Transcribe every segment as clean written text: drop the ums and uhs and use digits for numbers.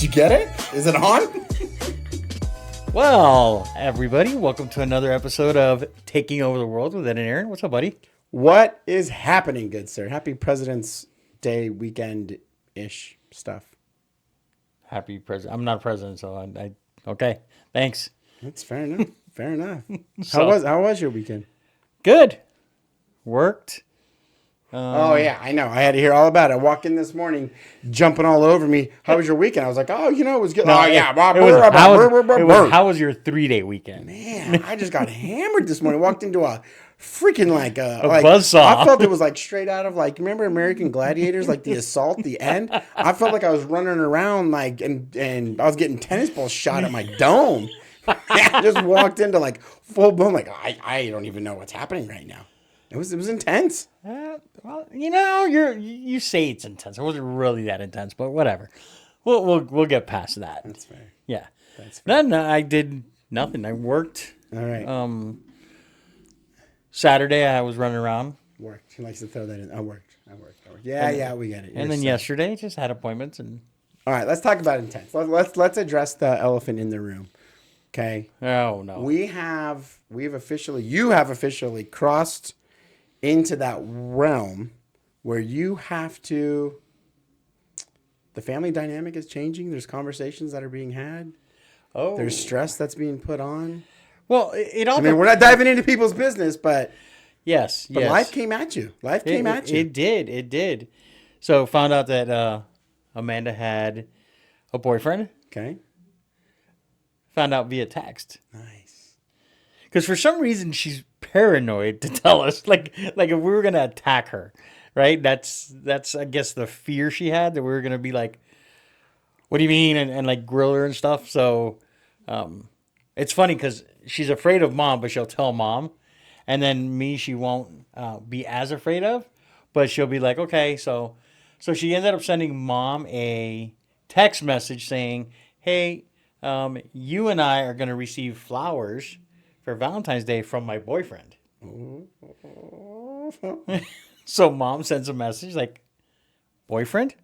you get it? Is it on? Well, everybody, welcome to another episode of Taking Over the World with Ed and Aaron. What's up, buddy? What is happening, good sir? Happy President's Day weekend-ish stuff. Happy president. I'm not a president, so I okay. Thanks. That's fair enough. Fair enough. So- How was your weekend? Good. Worked. Oh, yeah, I know. I had to hear all about it. I walked in this morning, jumping all over me. How was your weekend? I was like, oh, it was good. How was your 3-day weekend? Man, I just got hammered this morning. Walked into a freaking like buzzsaw. I felt it was like straight out of like, remember American Gladiators, like the assault, the end? I felt like I was running around like, and I was getting tennis balls shot at my dome. I just walked into like full blown, like I don't even know what's happening right now. It was intense. Well, you say it's intense. It wasn't really that intense, but whatever. We'll get past that. That's fair. Yeah. That's fair. No, I did nothing. I worked. All right. Saturday I was running around. Worked. He likes to throw that in. I worked. Yeah, we get it. And then yesterday just had appointments and. All right, let's talk about intense. Let's address the elephant in the room. Okay. Oh no. You have officially crossed into that realm where you have to. The family dynamic is changing. There's conversations that are being had. Oh. There's stress that's being put on. Well, it all. I mean, we're not diving into people's business, but yes. life came at you. It did. So found out that Amanda had a boyfriend. Okay. Found out via text. Nice. Because for some reason she's paranoid to tell us, like if we were gonna attack her, right? That's I guess the fear she had that we were gonna be like, what do you mean, and like grill her and stuff. So, it's funny because she's afraid of mom, but she'll tell mom, and then me she won't be as afraid of, but she'll be like, okay, so she ended up sending mom a text message saying, hey, you and I are gonna receive flowers for Valentine's Day from my boyfriend. So mom sends a message like, boyfriend?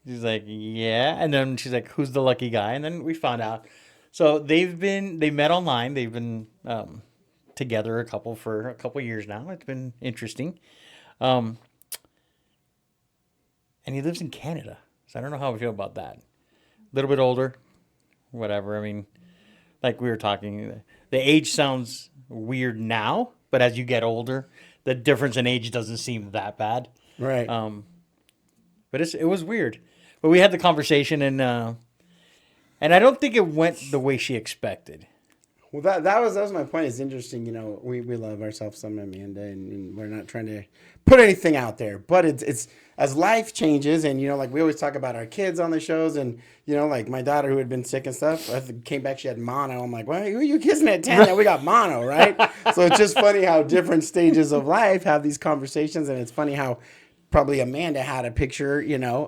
She's like, yeah. And then she's like, who's the lucky guy? And then we found out. So they met online. They've been together for a couple years now. It's been interesting. And he lives in Canada. So I don't know how I feel about that. A little bit older. Whatever. I mean, like we were talking, the age sounds weird now, but as you get older, the difference in age doesn't seem that bad. Right. But it was weird. But we had the conversation, and I don't think it went the way she expected. Well, that was my point. It's interesting. We love ourselves some Amanda, and we're not trying to put anything out there. But it's as life changes, and like we always talk about our kids on the shows, and like my daughter who had been sick and stuff, came back, she had mono. I'm like, well, who are you kissing at 10? Now we got mono, right? So it's just funny how different stages of life have these conversations, and it's funny how probably Amanda had a picture,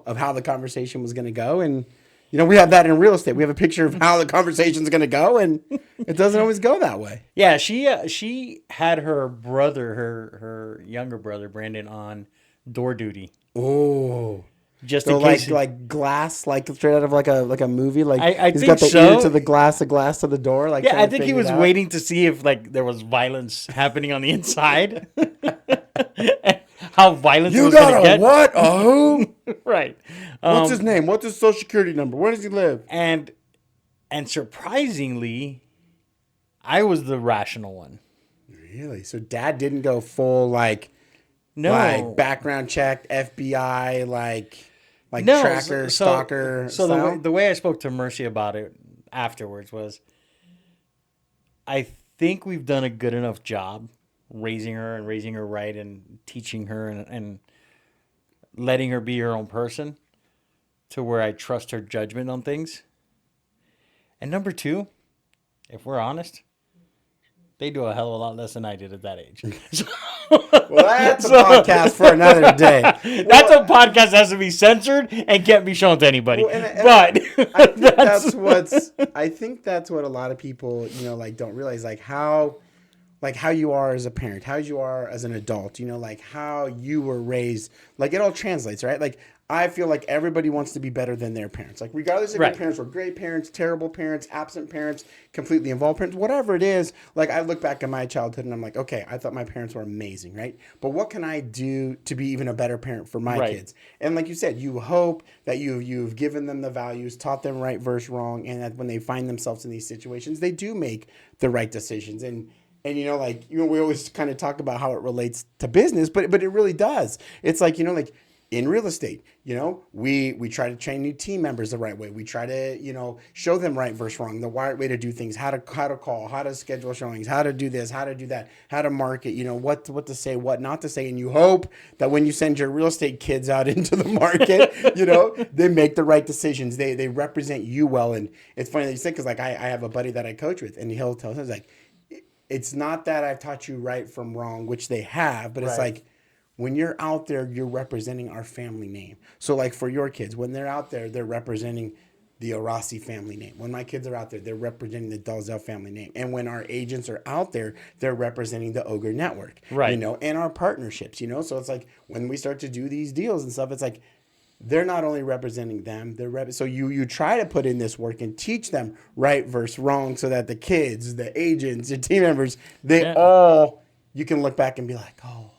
of how the conversation was going to go, and. We have that in real estate. We have a picture of how the conversation's going to go, and it doesn't always go that way. Yeah, she had her brother, her younger brother, Brandon, on door duty. Oh. Just so in case. like glass, like straight out of like a movie? Like I he's think got the so. ear to the glass to the door? Like yeah, I think he was waiting to see if like there was violence happening on the inside. How violent was going to get. You got a what? A who? Right. What's his name? What's his social security number? Where does he live? And surprisingly, I was the rational one. Really? So dad didn't go full no, like background check, FBI, like no, tracker, stalker. So the way I spoke to Mercy about it afterwards was, I think we've done a good enough job raising her right and teaching her and letting her be her own person to where I trust her judgment on things. And number two, if we're honest, they do a hell of a lot less than I did at that age. Well, that's a podcast for another day. That's a podcast that has to be censored and can't be shown to anybody. Well, but I think that's what a lot of people, don't realize, how you are as a parent, how you are as an adult, how you were raised, it all translates, right? I feel like everybody wants to be better than their parents. Like, regardless if Right. your parents were great parents, terrible parents, absent parents, completely involved parents, whatever it is, like, I look back at my childhood and I'm like, okay, I thought my parents were amazing, right? But what can I do to be even a better parent for my Right. kids? And like you said, you hope that you've given them the values, taught them right versus wrong, and that when they find themselves in these situations, they do make the right decisions. And like, we always kind of talk about how it relates to business, but it really does. It's like, like in real estate, we try to train new team members the right way. We try to, show them right versus wrong, the right way to do things, how to call, how to schedule showings, how to do this, how to do that, how to market, what to say, what not to say. And you hope that when you send your real estate kids out into the market, they make the right decisions. They represent you well. And it's funny that you say, because like I have a buddy that I coach with, and he'll tell us, like, it's not that I've taught you right from wrong, which they have, but it's Right. like, when you're out there, you're representing our family name. So like for your kids, when they're out there, they're representing the Arasi family name. When my kids are out there, they're representing the Dalzell family name. And when our agents are out there, they're representing the OGRE network, Right. and our partnerships, So it's like when we start to do these deals and stuff, it's like they're not only representing them, so you try to put in this work and teach them right versus wrong, so that the kids, the agents, your team members, you can look back and be like, oh,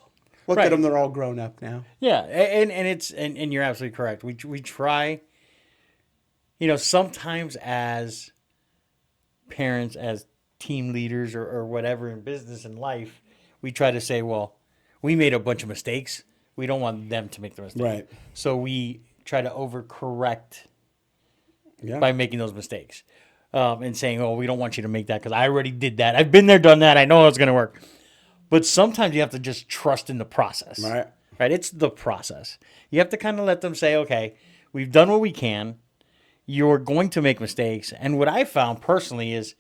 look Right. at them, they're all grown up now. Yeah, and you're absolutely correct. We try, sometimes as parents, as team leaders or whatever in business and life, we try to say, well, we made a bunch of mistakes. We don't want them to make the mistake. Right. So we try to overcorrect Yeah. by making those mistakes. And saying, oh, we don't want you to make that because I already did that. I've been there, done that. I know it's going to work. But sometimes you have to just trust in the process. Right. Right? It's the process. You have to kind of let them say, okay, we've done what we can. You're going to make mistakes. And what I found personally is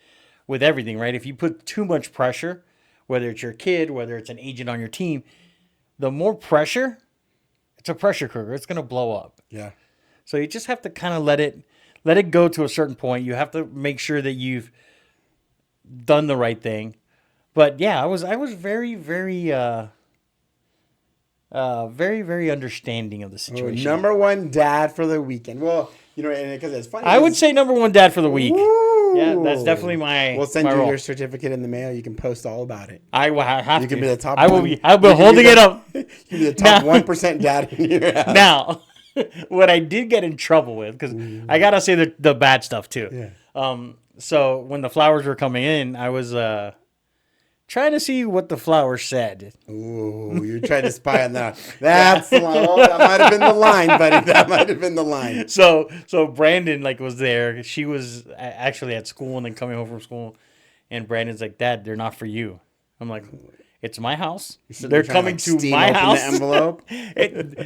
with everything, right? If you put too much pressure, whether it's your kid, whether it's an agent on your team, the more pressure, it's a pressure cooker. It's going to blow up. Yeah. So you just have to kind of let it go to a certain point. You have to make sure that you've done the right thing. But yeah, I was very, very, very, very understanding of the situation. Number one dad for the weekend. Well, and because it's funny. I would say number one dad for the week. Woo! Yeah, that's definitely my. We'll send my you role. your certificate in the mail. You can post all about it. I will have You to. can be the top. I will one. be. I'll be You can holding the- it up. You can be the top Now- 1% dad in your house. Now, what I did get in trouble with, because I gotta say the bad stuff too. Yeah. So when the flowers were coming in, I was trying to see what the flowers said. Ooh, you tried to spy on that. That's the line. Oh, that might have been the line, buddy. That might have been the line. So Brandon was there. She was actually at school and then coming home from school, and Brandon's like, "Dad, they're not for you." I'm like, "It's my house. They're coming to my house. The envelope.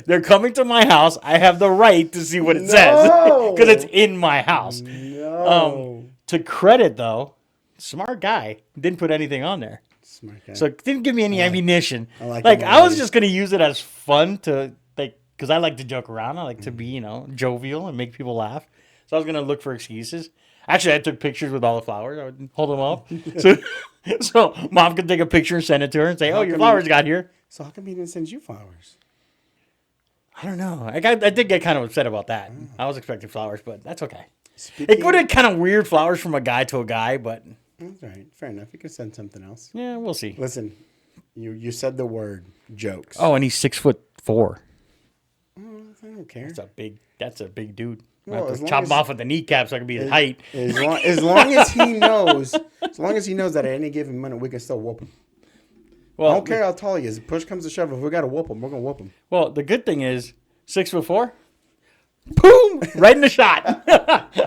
They're coming to my house. I have the right to see what it says because it's in my house." No. To credit though, smart guy didn't put anything on there, Smart guy. so it didn't give me any ammunition. I like like him I was already. just gonna use it as fun to because I like to joke around. I like to be jovial and make people laugh. So I was gonna look for excuses. Actually, I took pictures with all the flowers. I would hold them up so mom could take a picture and send it to her and say, "Oh, your come flowers you- got here." So how come he didn't send you flowers? I don't know. I did get kind of upset about that. I was expecting flowers, but that's okay. Speaking, It would have kind of weird flowers from a guy to a guy, but That's all right. Fair enough. You can send something else. yeah, we'll see. Listen, you said the word jokes. Oh, and he's 6'4". I don't care. That's a big dude. I Well, have as to long chop as- him off with the kneecap so I can be his height. As long as he knows, that at any given minute we can still whoop him. Well, I don't care how tall he is. If push comes to shove, if we got to whoop him, we're gonna whoop him. Well, the good thing is 6'4". Boom! Right in the shot.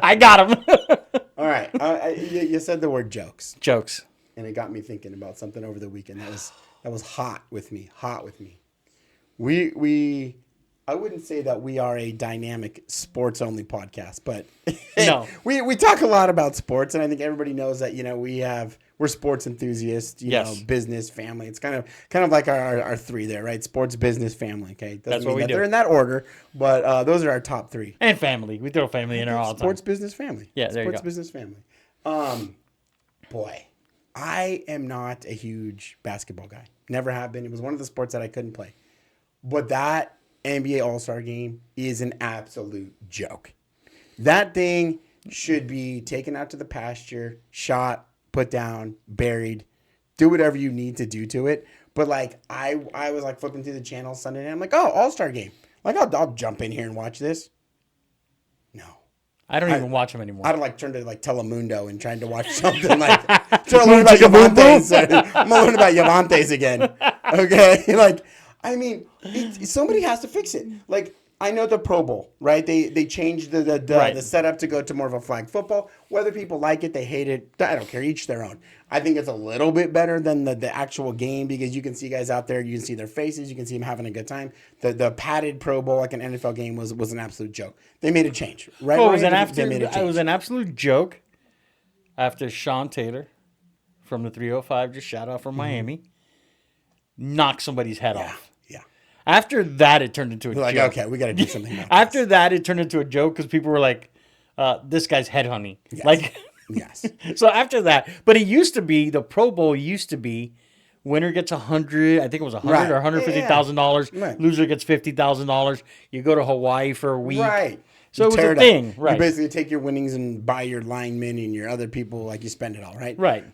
I got him. All right, you said the word jokes, Jokes. and it got me thinking about something over the weekend that was hot with me. We I wouldn't say that we are a dynamic sports only podcast, but No. we talk a lot about sports, and I think everybody knows that we're sports enthusiasts, Yes. business, family. It's kind of like our three there, right? Sports, business, family. Okay, That's what we do. They're in that order, but those are our top three. And family. We throw family in there all the time. Sports, business, family. Yeah, there you Sports, go. business, family. Boy, I am not a huge basketball guy. Never have been. It was one of the sports that I couldn't play. But that NBA All-Star Game is an absolute joke. That thing should be taken out to the pasture, shot, put down, buried, do whatever you need to do to it. But like I was like flipping through the channel Sunday night. I'm like, oh, All-Star Game. Like I'll jump in here and watch this. No. I don't even watch them anymore. I'd like turn to like Telemundo and trying to watch something like trying to learn about Yavantes. I'm gonna learn about Yavantes again. Okay, like I mean, somebody has to fix it. Like I know the Pro Bowl, right? They changed the setup to go to more of a flag football. Whether people like it, they hate it. I don't care. Each their own. I think it's a little bit better than the actual game because you can see guys out there. You can see their faces. You can see them having a good time. The padded Pro Bowl like an NFL game was an absolute joke. They made a change, right? Well, it was an absolute joke after Sean Taylor from the 305, just shout out from Miami, knocked somebody's head off. Yeah. After that, it turned into a joke. Like, okay, we got to do something about After that, it turned into a joke because people were like, this guy's headhunting. Yes. Like, yes. So after that, but it used to be, the Pro Bowl used to be, winner gets $100, I think it was $100 or $150,000. Right. Loser gets $50,000. You go to Hawaii for a week. Right. So it was a thing. Right. You basically take your winnings and buy your linemen and your other people, like you spend it all, right? Right.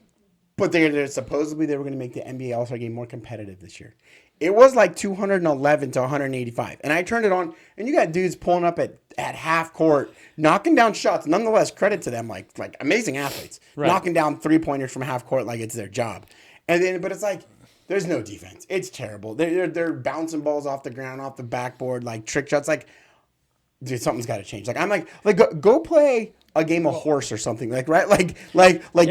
But they're supposedly they were going to make the NBA All-Star Game more competitive this year. It was like 211 to 185. And I turned it on, and you got dudes pulling up at half court, knocking down shots. Nonetheless, credit to them, like amazing athletes. Right. Knocking down three-pointers from half court like it's their job. And then, but it's like, there's no defense. It's terrible. They're bouncing balls off the ground, off the backboard, like trick shots. Like, dude, something's got to change. Like, I'm like go play a game of horse or something, like, right? Like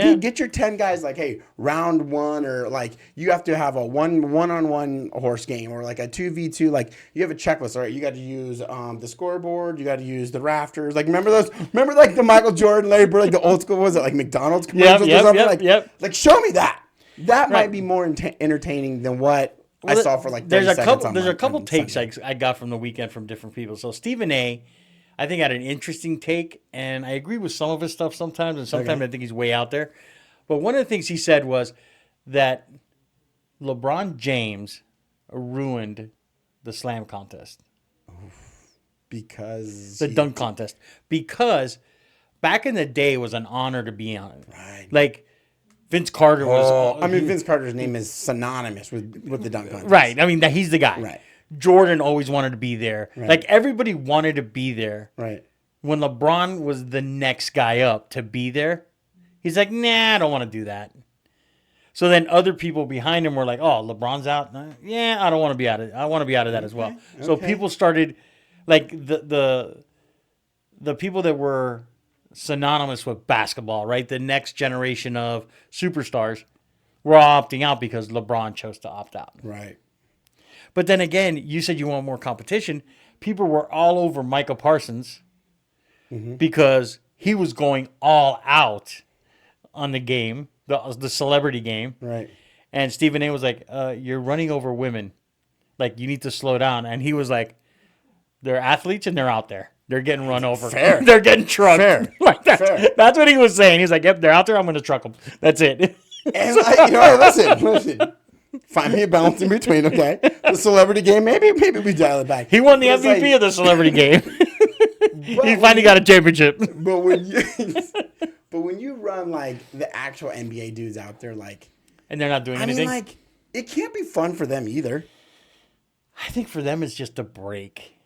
you get your 10 guys, like, hey, round one, or like you have to have a one-on-one horse game, or like a 2v2, like you have a checklist. All right, you got to use the scoreboard, you got to use the rafters. Like, remember like the Michael Jordan, Larry Bird, like the old school, was it like McDonald's commercials or something? Like show me that. That might be more entertaining than what I saw for like 30 seconds. There's a couple takes I got from the weekend from different people. So Stephen A., I think, had an interesting take, and I agree with some of his stuff sometimes, and sometimes I think he's way out there. But one of the things he said was that LeBron James ruined the slam contest. Because the dunk contest. Because back in the day, it was an honor to be on it. Right. Like, Vince Carter was... Vince Carter's name is synonymous with the dunk contest. Right. I mean, he's the guy. Right. Jordan always wanted to be there. Right. Like, everybody wanted to be there. Right. When LeBron was the next guy up to be there, he's like, nah, I don't want to do that. So then other people behind him were like, oh, LeBron's out? Yeah, I don't want to be out of it. I want to be out of that as well. So people started, like, the people that were synonymous with basketball, right? The next generation of superstars were all opting out because LeBron chose to opt out. Right. But then again, you said you want more competition. People were all over Michael Parsons because he was going all out on the game, the celebrity game. Right. And Stephen A. was like, you're running over women. Like, you need to slow down. And he was like, they're athletes and they're out there. They're getting run over. Fair. They're getting trucked. Fair. Like Fair. That's what he was saying. He's like, yep, they're out there. I'm going to truck them. That's it. And listen. Find me a balance in between, okay? The celebrity game, maybe we dial it back. He won the MVP of the celebrity game. He finally got a championship. But when you run like the actual NBA dudes out there, like, and they're not doing anything. I mean, like, it can't be fun for them either. I think for them it's just a break.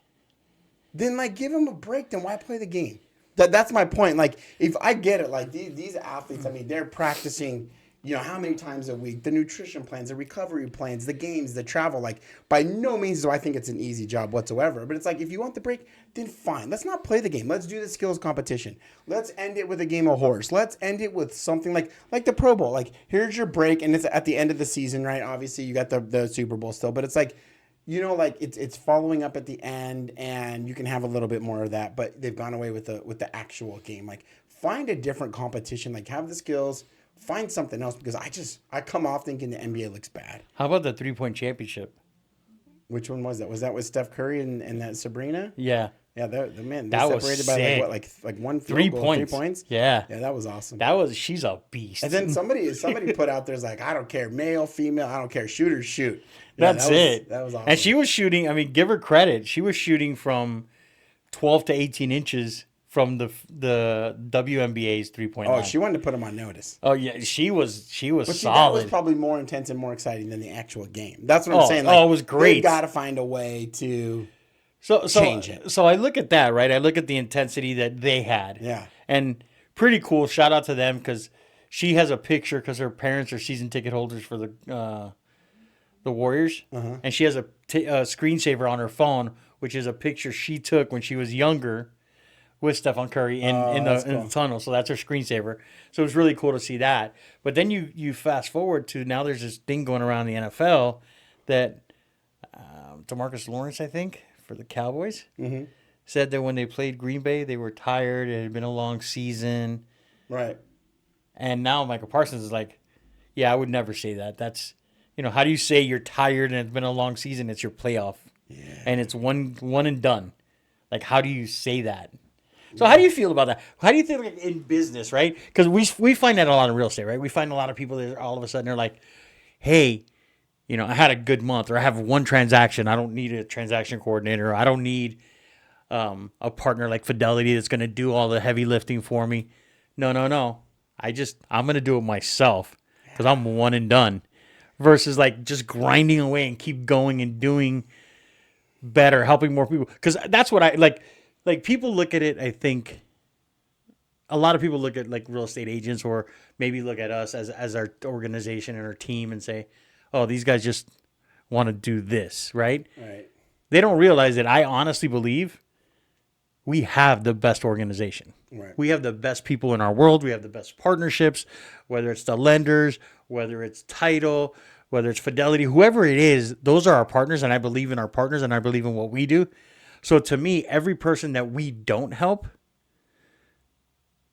Then like give them a break. Then why play the game? That's my point. Like, if I get it, like these athletes, I mean, they're practicing. You know, how many times a week, the nutrition plans, the recovery plans, the games, the travel. Like, by no means do I think it's an easy job whatsoever. But it's like, if you want the break, then fine. Let's not play the game. Let's do the skills competition. Let's end it with a game of horse. Let's end it with something like the Pro Bowl. Like, here's your break, and it's at the end of the season, right? Obviously, you got the Super Bowl still. But it's like, you know, like, it's following up at the end, and you can have a little bit more of that. But they've gone away with the actual game. Like, find a different competition. Like, have the skills. Find something else, because I come off thinking the NBA looks bad. How about the 3-point championship? Which one was that? Was that with Steph Curry and that Sabrina? Yeah. Yeah, the man, they That was separated by sick. like one field 3 goal, points. 3 points. Yeah. Yeah, that was awesome. She's a beast. And then somebody put out there's like, I don't care, male, female, I don't care, shooters shoot. Yeah, That's it. That was awesome. And she was shooting, I mean, give her credit. She was shooting from 12 to 18 inches from the WNBA's 3-point line. Oh, she wanted to put him on notice. Oh yeah, she was But see, that solid. was probably more intense and more exciting than the actual game. That's what I'm saying. It was great. They got to find a way to change it. So I look at that, right? I look at the intensity that they had. Yeah. And pretty cool. Shout out to them because she has a picture because her parents are season ticket holders for the Warriors, and she has a screensaver on her phone, which is a picture she took when she was younger with Stephen Curry in the tunnel. So that's her screensaver. So it was really cool to see that. But then you fast forward to now there's this thing going around the NFL that DeMarcus Lawrence, I think, for the Cowboys, said that when they played Green Bay, they were tired. It had been a long season. Right. And now Michael Parsons is like, yeah, I would never say that. That's, how do you say you're tired and it's been a long season? It's your playoff. Yeah. And it's one and done. Like, how do you say that? So how do you feel about that? How do you think like, in business, right? Because we find that a lot in real estate, right? We find a lot of people that all of a sudden they're like, hey, I had a good month, or I have one transaction. I don't need a transaction coordinator. Or I don't need a partner like Fidelity that's going to do all the heavy lifting for me. No. I'm going to do it myself because I'm one and done. Versus like just grinding away and keep going and doing better, helping more people. Because that's what I like. Like people look at it, I think a lot of people look at like real estate agents or maybe look at us as our organization and our team and say, oh, these guys just want to do this, right? Right. They don't realize that I honestly believe we have the best organization. Right. We have the best people in our world. We have the best partnerships, whether it's the lenders, whether it's title, whether it's Fidelity, whoever it is, those are our partners. And I believe in our partners and I believe in what we do. So to me, every person that we don't help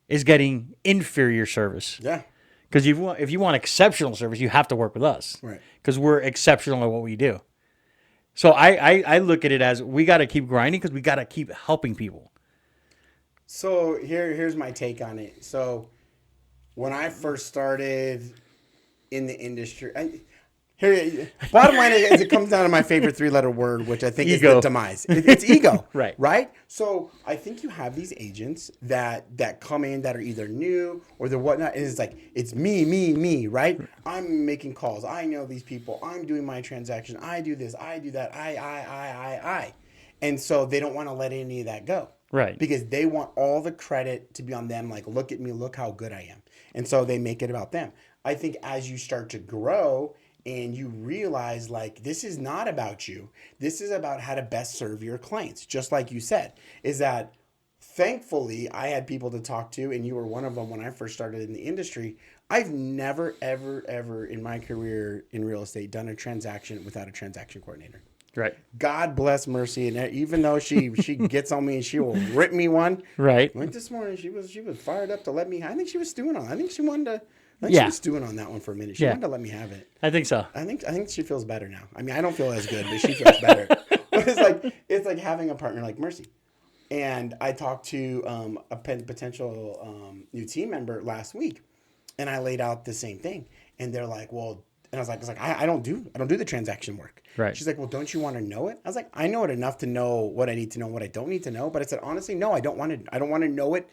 is getting inferior service. Yeah. Because if you want exceptional service, you have to work with us. Right. Because we're exceptional at what we do. So I look at it as we got to keep grinding because we got to keep helping people. So here's my take on it. So when I first started in the industry, bottom line is it comes down to my favorite 3-letter word, which I think is the demise. It's ego. Right. Right? So I think you have these agents that come in that are either new or they're whatnot. And it's like, it's me, right? I'm making calls. I know these people. I'm doing my transaction. I do this. I do that. I. And so they don't want to let any of that go. Right. Because they want all the credit to be on them. Like, look at me. Look how good I am. And so they make it about them. I think as you start to grow and you realize like this is not about you. This is about how to best serve your clients. Just like you said, is that thankfully I had people to talk to and you were one of them when I first started in the industry. I've never, ever in my career in real estate done a transaction without a transaction coordinator. Right. God bless Mercy. And even though she gets on me and she will rip me one. Right. Like this morning, she was fired up to let me. I think she was stewing on. I think she wanted to. She was stewing on that one for a minute. She wanted to let me have it. I think so. I think she feels better now. I mean, I don't feel as good, but she feels better. But it's like having a partner like Mercy. And I talked to a potential new team member last week, and I laid out the same thing. And they're like, well, and I was like, I don't do the transaction work. Right. She's like, well, don't you want to know it? I was like, I know it enough to know what I need to know, what I don't need to know. But I said, honestly, no, I don't want to know it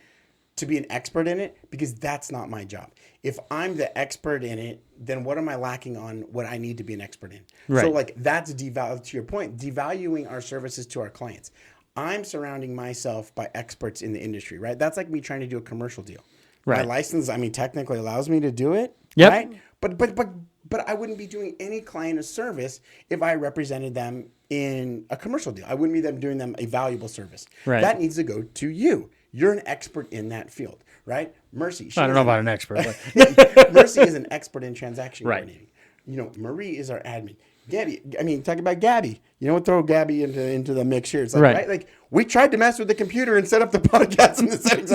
to be an expert in it because that's not my job. If I'm the expert in it, then what am I lacking on what I need to be an expert in? Right. So like that's to your point, devaluing our services to our clients. I'm surrounding myself by experts in the industry, right? That's like me trying to do a commercial deal. Right. My license, I mean, technically allows me to do it, Yep. right? But I wouldn't be doing any client a service if I represented them in a commercial deal. I wouldn't be doing them a valuable service. Right. That needs to go to you. You're an expert in that field, right? Mercy. I don't know about an expert. But Mercy is an expert in transaction Right. coordinating. Marie is our admin. Gabby, I mean, talk about Gabby. You know what? Throw Gabby into the mix here. It's like, Right. right? Like, we tried to mess with the computer and set up the podcast in the settings.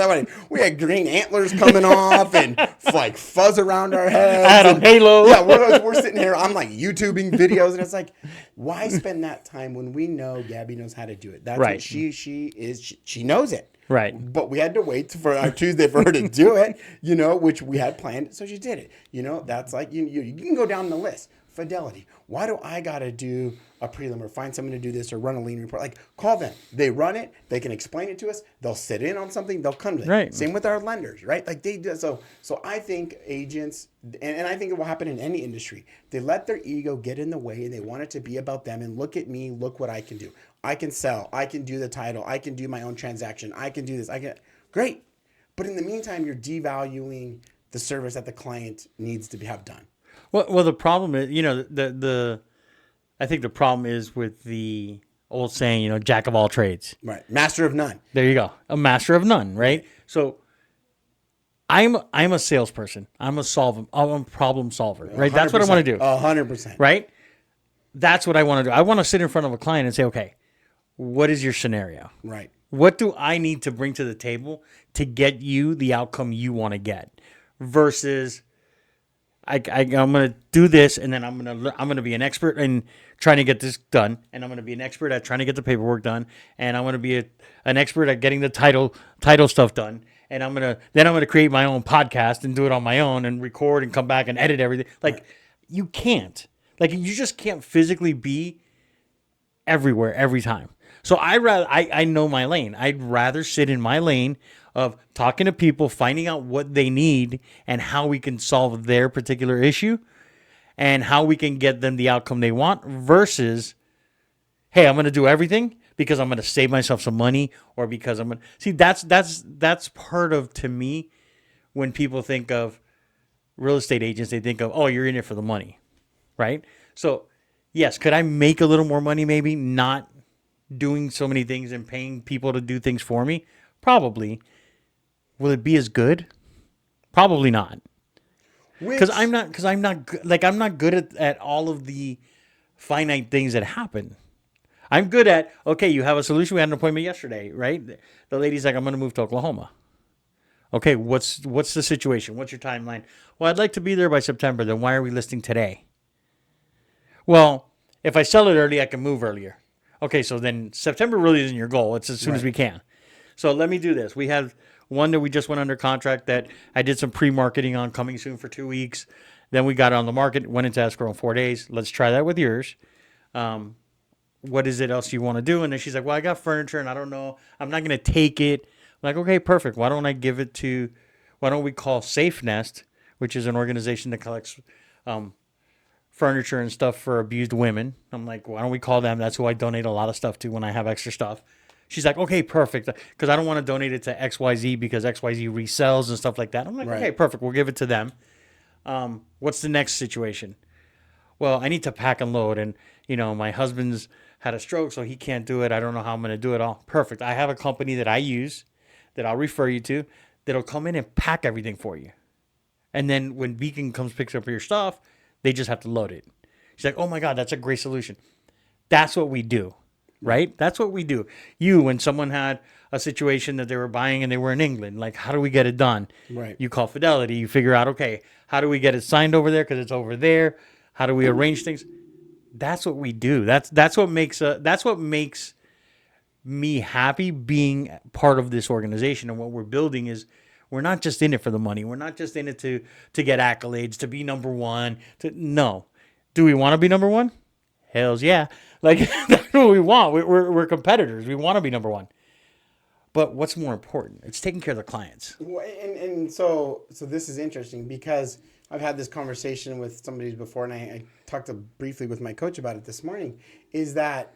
We had green antlers coming off and like fuzz around our heads. I had a halo. Yeah, we're sitting here. I'm like YouTubing videos, and it's like, why spend that time when we know Gabby knows how to do it? That's Right. what she is. She knows it. Right. But we had to wait for our Tuesday for her to do it, which we had planned. So she did it. That's like, you can go down the list. Fidelity. Why do I got to do a prelim or find someone to do this or run a lien report? Like, call them. They run it. They can explain it to us. They'll sit in on something. They'll come to it. Right. Same with our lenders, right? Like they do. So I think agents, and I think it will happen in any industry, they let their ego get in the way and they want it to be about them and look at me, look what I can do. I can sell. I can do the title. I can do my own transaction. I can do this. Great. But in the meantime, you're devaluing the service that the client needs to have done. Well, the problem is, I think the problem is with the old saying, jack of all trades. Right. Master of none. There you go. A master of none, right? So I'm a salesperson. I'm a problem solver, right? That's what I want to do. 100%. Right? That's what I want to do. I want to sit in front of a client and say, okay, what is your scenario? Right. What do I need to bring to the table to get you the outcome you want to get versus I'm going to do this, and then I'm going to be an expert in trying to get this done, and I'm going to be an expert at trying to get the paperwork done, and I'm going to be an expert at getting the title stuff done, and I'm going to create my own podcast and do it on my own and record and come back and edit everything. Like, you can't. Like, you just can't physically be everywhere every time. So I know my lane. I'd rather sit in my lane of talking to people, finding out what they need and how we can solve their particular issue and how we can get them the outcome they want versus, hey, I'm going to do everything because I'm going to save myself some money or because I'm going to... See, that's part of, to me, when people think of real estate agents, they think of, oh, you're in it for the money, right? So, yes, could I make a little more money maybe not doing so many things and paying people to do things for me? Probably. Will it be as good? Probably not. Because I'm not good at all of the finite things that happen. I'm good at, okay, you have a solution. We had an appointment yesterday, right? The lady's like, I'm going to move to Oklahoma. Okay, what's the situation? What's your timeline? Well, I'd like to be there by September. Then why are we listing today? Well, if I sell it early, I can move earlier. Okay, so then September really isn't your goal. It's as soon as we can. So let me do this. We have one that we just went under contract that I did some pre-marketing on, coming soon for 2 weeks. Then we got it on the market, went into escrow in 4 days. Let's try that with yours. What is it else you want to do? And then she's like, well, I got furniture and I don't know. I'm not going to take it. I'm like, okay, perfect. Why don't we call Safe Nest, which is an organization that collects furniture and stuff for abused women. I'm like, why don't we call them? That's who I donate a lot of stuff to when I have extra stuff. She's like, okay, perfect. Because I don't want to donate it to XYZ because XYZ resells and stuff like that. I'm like, okay, perfect. We'll give it to them. What's the next situation? Well, I need to pack and load. And, my husband's had a stroke, so he can't do it. I don't know how I'm going to do it all. Perfect. I have a company that I use that I'll refer you to that'll come in and pack everything for you. And then when Beacon picks up your stuff, they just have to load it. She's like, oh my God, that's a great solution. That's what we do, right? That's what we do. When someone had a situation that they were buying and they were in England, like, how do we get it done? Right. You call Fidelity, you figure out, okay, how do we get it signed over there because it's over there? How do we arrange things? That's what we do. That's what makes me happy being part of this organization. And what we're building is, we're not just in it for the money. We're not just in it to get accolades, to be number one. No. Do we want to be number one? Hells yeah. Like, that's what we want. We're competitors. We want to be number one. But what's more important? It's taking care of the clients. Well, and so this is interesting because I've had this conversation with somebody before, and I talked briefly with my coach about it this morning, is that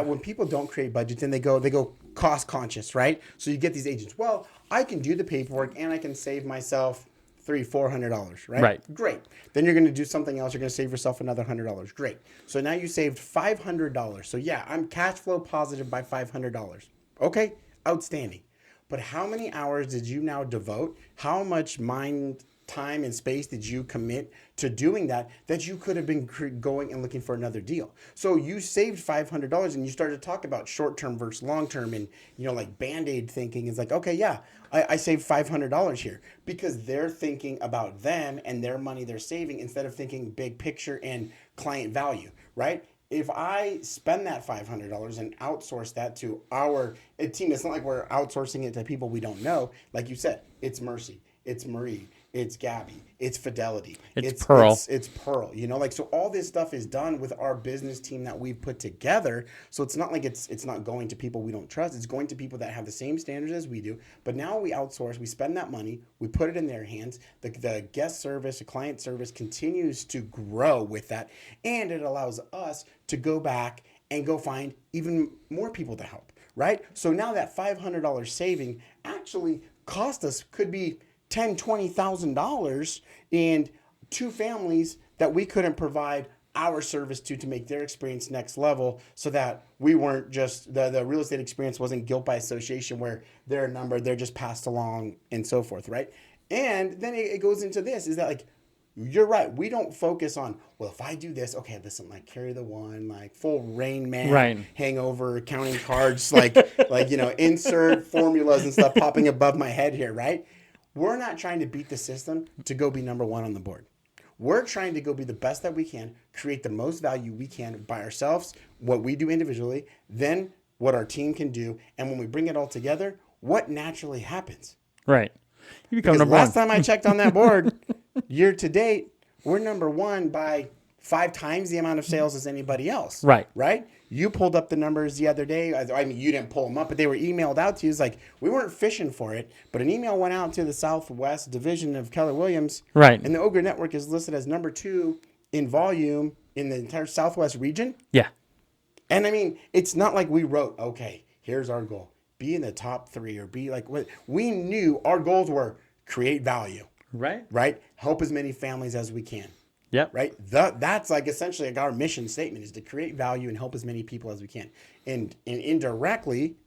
when people don't create budgets and they go cost conscious, right? So you get these agents, well, I can do the paperwork and I can save myself $300-400, right? Right. Great. Then you're going to do something else. You're going to save yourself another $100. Great. So now you saved $500. So yeah, I'm cash flow positive by $500. Okay, outstanding. But how many hours did you now devote? How much mind time and space did you commit to doing that you could have been going and looking for another deal? So you saved $500 and you started to talk about short-term versus long-term, and like Band-Aid thinking is like, okay, yeah, I saved $500 here because they're thinking about them and their money they're saving instead of thinking big picture and client value, right? If I spend that $500 and outsource that to our team, it's not like we're outsourcing it to people we don't know. Like you said, it's Mercy, it's Marie, it's Gabby, it's Fidelity, it's Pearl. It's Pearl. So all this stuff is done with our business team that we've put together. So it's not like it's not going to people we don't trust. It's going to people that have the same standards as we do. But now we outsource, we spend that money, we put it in their hands. The guest service, the client service continues to grow with that, and it allows us to go back and go find even more people to help, right? So now that $500 saving actually cost us could be $10,000, $20,000 and two families that we couldn't provide our service to make their experience next level, so that we weren't just the real estate experience wasn't guilt by association where they're a number, they're just passed along and so forth, right? And then it goes into this, is that like, you're right. We don't focus on, well, if I do this, okay, listen, like Carry the One, like full Rain Man, right, hangover, counting cards, like insert formulas and stuff popping above my head here, right? We're not trying to beat the system to go be number one on the board. We're trying to go be the best that we can, create the most value we can by ourselves, what we do individually, then what our team can do. And when we bring it all together, what naturally happens? Right. You become number last one. time I checked on that board, year to date, we're number one by 5 times the amount of sales as anybody else. Right. Right? You pulled up the numbers the other day. I mean, you didn't pull them up, but they were emailed out to you. It's like, we weren't fishing for it, but an email went out to the Southwest division of Keller Williams. Right. And the OGRE network is listed as number 2 in volume in the entire Southwest region. Yeah. And I mean, it's not like we wrote, okay, here's our goal. Be in the top 3 or be like what we knew our goals were: create value. Right. Right? Help as many families as we can. Yep. Right? That's like essentially like our mission statement, is to create value and help as many people as we can. And indirectly,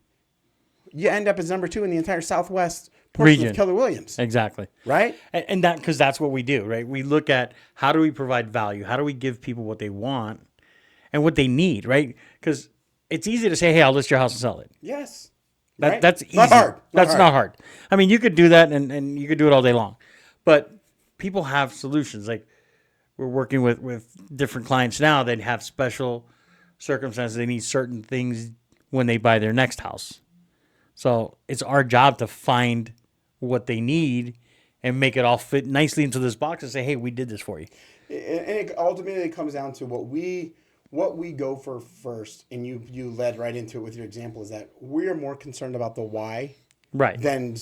you end up as number 2 in the entire Southwest portion of Keller Williams. Exactly. Right? And that, because that's what we do, right? We look at how do we provide value? How do we give people what they want and what they need, right? Because it's easy to say, hey, I'll list your house and sell it. Yes. Right? That's easy. Not hard. That's not hard. I mean, you could do that and you could do it all day long. But people have solutions. Like, we're working with different clients now that have special circumstances. They need certain things when they buy their next house. So it's our job to find what they need and make it all fit nicely into this box and say, hey, we did this for you. And it ultimately comes down to what we go for first, and you led right into it with your example, is that we're more concerned about the why, right, than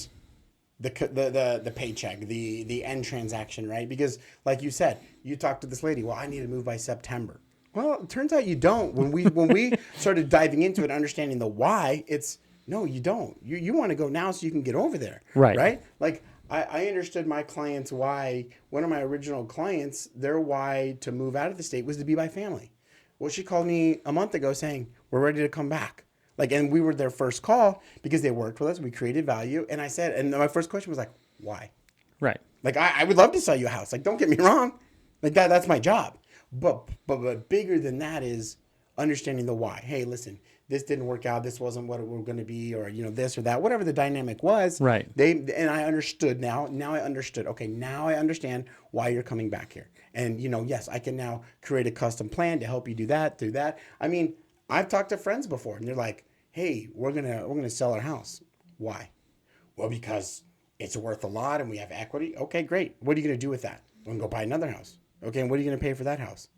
the paycheck, the end transaction, right? Because like you said, you talked to this lady, well, I need to move by September. Well, it turns out you don't. When we started diving into it, understanding the why, it's no, you don't. You want to go now so you can get over there. Right? Like I understood my client's why. One of my original clients, their why to move out of the state was to be by family. Well, she called me a month ago saying, we're ready to come back. Like, and we were their first call because they worked with us. We created value. And I said, and my first question was like, why? Right. Like, I would love to sell you a house. Like, don't get me wrong. Like, that's my job. But bigger than that is understanding the why. Hey, listen, this didn't work out. This wasn't what it was going to be, or, this or that, whatever the dynamic was. Right. And I understood now. Now I understood. Okay, now I understand why you're coming back here. And, yes, I can now create a custom plan to help you do that, do that. I mean, I've talked to friends before, and they're like, hey, we're gonna sell our house. Why? Well, because it's worth a lot and we have equity. Okay, great. What are you gonna do with that? We're gonna go buy another house. Okay, and what are you gonna pay for that house?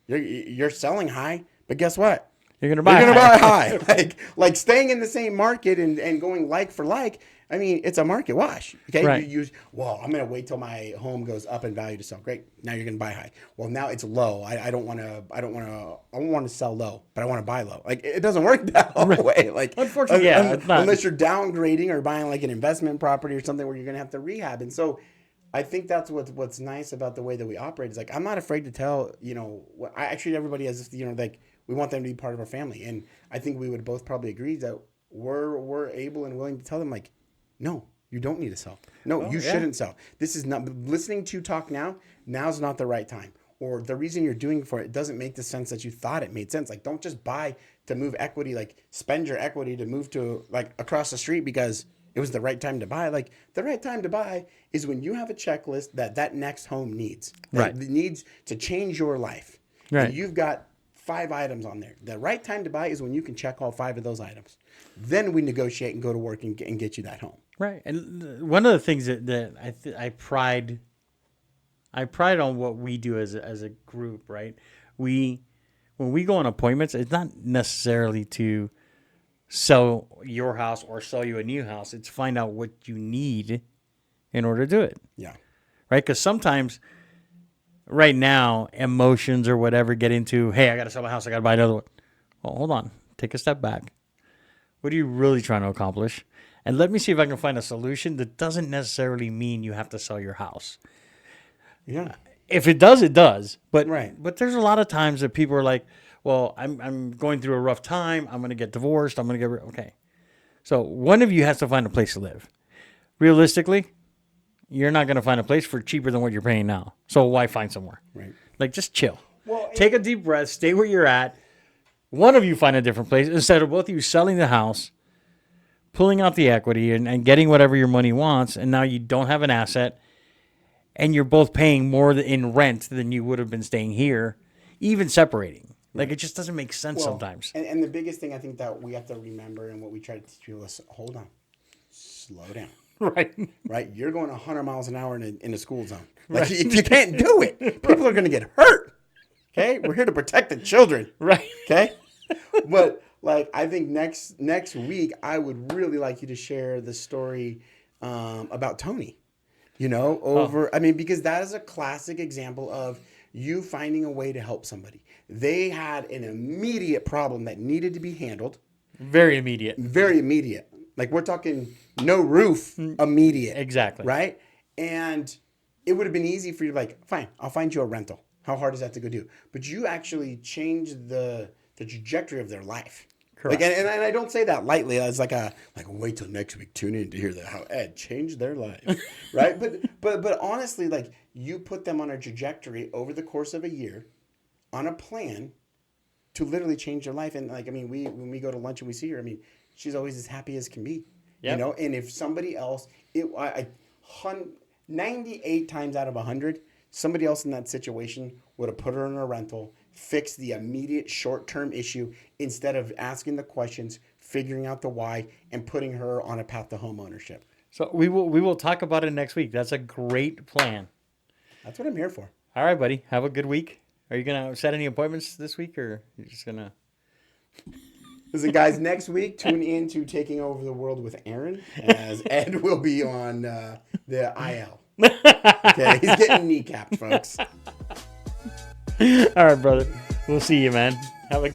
You're selling high, but guess what? You're gonna buy high. like staying in the same market and going like for like. I mean, it's a market wash. Okay, right. Well, I'm gonna wait till my home goes up in value to sell. Great. Now you're gonna buy high. Well, now it's low. I don't want to sell low, but I want to buy low. Like, it doesn't work that way. Like, unfortunately, unless you're downgrading or buying like an investment property or something where you're gonna have to rehab. And so, I think that's what's nice about the way that we operate. Is like, I'm not afraid to tell. I treat everybody as if like we want them to be part of our family, and I think we would both probably agree that we're able and willing to tell them, like, no, You don't need to sell. No, you shouldn't sell. This is not listening to you talk now. Now's not the right time. Or the reason you're doing it for it doesn't make the sense that you thought it made sense. Like, don't just buy to move equity, like spend your equity to move to like across the street because it was the right time to buy. Like, the right time to buy is when you have a checklist that next home needs. Right. That needs to change your life. Right. And you've got 5 items on there. The right time to buy is when you can check all 5 of those items. Then we negotiate and go to work and get you that home. Right. And one of the things that I pride on what we do as a group, right? When we go on appointments, it's not necessarily to sell your house or sell you a new house. It's find out what you need in order to do it. Yeah. Right? Because sometimes right now, emotions or whatever get into, hey, I got to sell my house. I got to buy another one. Well, hold on. Take a step back. What are you really trying to accomplish? And let me see if I can find a solution that doesn't necessarily mean you have to sell your house. Yeah. If it does, it does. But Right. But there's a lot of times that people are like, well, I'm going through a rough time. I'm going to get divorced. I'm going to get okay. So one of you has to find a place to live. Realistically, you're not going to find a place for cheaper than what you're paying now. So why find somewhere? Right. Like, just chill. Well, Take a deep breath. Stay where you're at. One of you find a different place instead of both of you selling the house, pulling out the equity and getting whatever your money wants. And now you don't have an asset. And you're both paying more in rent than you would have been staying here, even separating. Like, it just doesn't make sense sometimes. And the biggest thing I think that we have to remember and what we try to teach people is, hold on, slow down. Right. Right? You're going 100 miles an hour in a school zone. Like, you can't do it. People are going to get hurt. Okay? We're here to protect the children. Right. Okay? But, like, I think next week, I would really like you to share the story about Tony. You know, I mean, because that is a classic example of you finding a way to help somebody. They had an immediate problem that needed to be handled. Very immediate. Very immediate. Like, we're talking no roof, immediate. Exactly. Right? And it would have been easy for you to like, fine, I'll find you a rental. How hard is that to go do? But you actually changed the trajectory of their life. Correct. Like, and I don't say that lightly. It's like wait till next week. Tune in to hear how Ed changed their life, right? But honestly, like, you put them on a trajectory over the course of a year, on a plan, to literally change their life. And like, I mean, when we go to lunch and we see her, I mean, she's always as happy as can be, you know. And if somebody else, 98 times out of 100, somebody else in that situation would have put her in a rental, fixed the immediate short-term issue instead of asking the questions, figuring out the why, and putting her on a path to home ownership. So we will talk about it next week. That's a great plan. That's what I'm here for. All right, buddy. Have a good week. Are you going to set any appointments this week, or you're just going to... Listen, guys, next week, tune in to Taking Over the World with Aaron, as Ed will be on the IL. Okay, he's getting kneecapped, folks. All right, brother. We'll see you, man. Have a